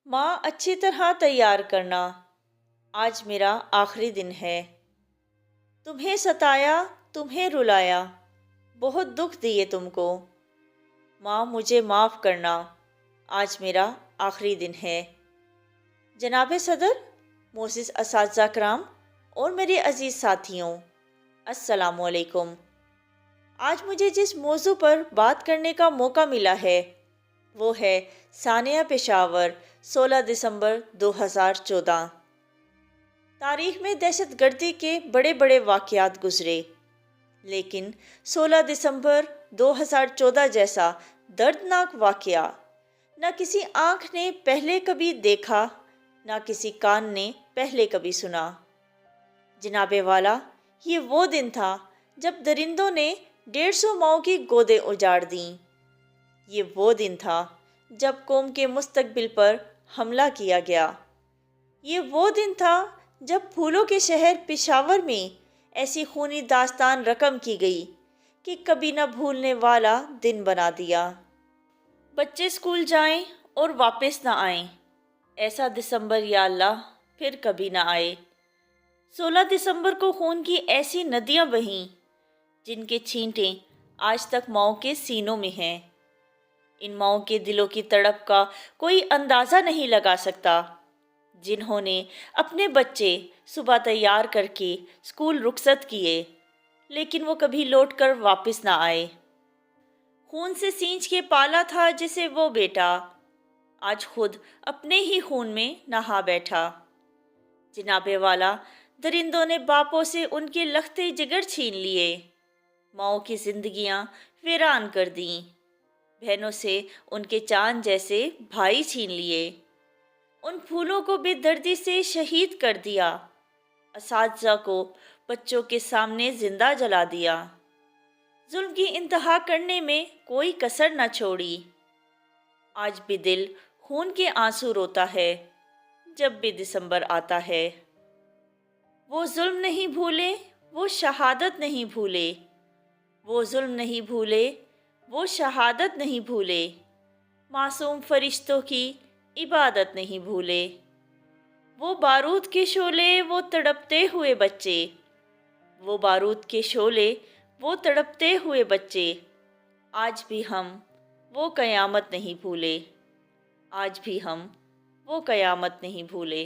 माँ अच्छी तरह तैयार करना। आज मेरा आखिरी दिन है। तुम्हें सताया, तुम्हें रुलाया, बहुत दुख दिए तुमको। माँ मुझे माफ़ करना। आज मेरा आखिरी दिन है। जनाब सदर, मोसिस असातिज़ा कराम और मेरे अज़ीज़ साथियों, अस्सलामु अलैकुम। आज मुझे जिस मौजू पर बात करने का मौका मिला है वो है सानिया पेशावर 16 दिसंबर 2014। तारीख में दहशतगर्दी के बड़े बड़े वाक़यात गुज़रे, लेकिन 16 दिसंबर 2014 जैसा दर्दनाक वाक़या न किसी आँख ने पहले कभी देखा, न किसी कान ने पहले कभी सुना। जनाबे वाला, ये वो दिन था जब दरिंदों ने 150 माओं की गोदें उजाड़ दीं। ये वो दिन था जब कौम के मुस्तकबिल पर हमला किया गया। ये वो दिन था जब फूलों के शहर पेशावर में ऐसी खूनी दास्तान रकम की गई कि कभी न भूलने वाला दिन बना दिया। बच्चे स्कूल जाएं और वापस ना आएं, ऐसा दिसंबर या अल्लाह फिर कभी ना आए। 16 दिसंबर को खून की ऐसी नदियां बहीं जिनके छींटे आज तक माओं के सीनों में हैं। इन माओं के दिलों की तड़प का कोई अंदाज़ा नहीं लगा सकता, जिन्होंने अपने बच्चे सुबह तैयार करके स्कूल रुखसत किए, लेकिन वो कभी लौटकर वापस ना आए। खून से सींच के पाला था जिसे वो बेटा आज खुद अपने ही खून में नहा बैठा। जनाबे वाला, दरिंदों ने बापों से उनके लखते जिगर छीन लिए, माओं की जिंदगियां वीरान कर दीं, बहनों से उनके चांद जैसे भाई छीन लिए, उन फूलों को बेदर्दी से शहीद कर दिया, असातिज़ा को बच्चों के सामने जिंदा जला दिया, जुल्म की इंतहा करने में कोई कसर न छोड़ी। आज भी दिल खून के आंसू रोता है जब भी दिसंबर आता है। वो जुल्म नहीं भूले, वो शहादत नहीं भूले, वो जुल्म नहीं भूले, वो शहादत नहीं भूले, मासूम फरिश्तों की इबादत नहीं भूले। वो बारूद के शोले, वो तड़पते हुए बच्चे, वो बारूद के शोले, वो तड़पते हुए बच्चे। आज भी हम वो क़यामत नहीं भूले, आज भी हम वो क़यामत नहीं भूले।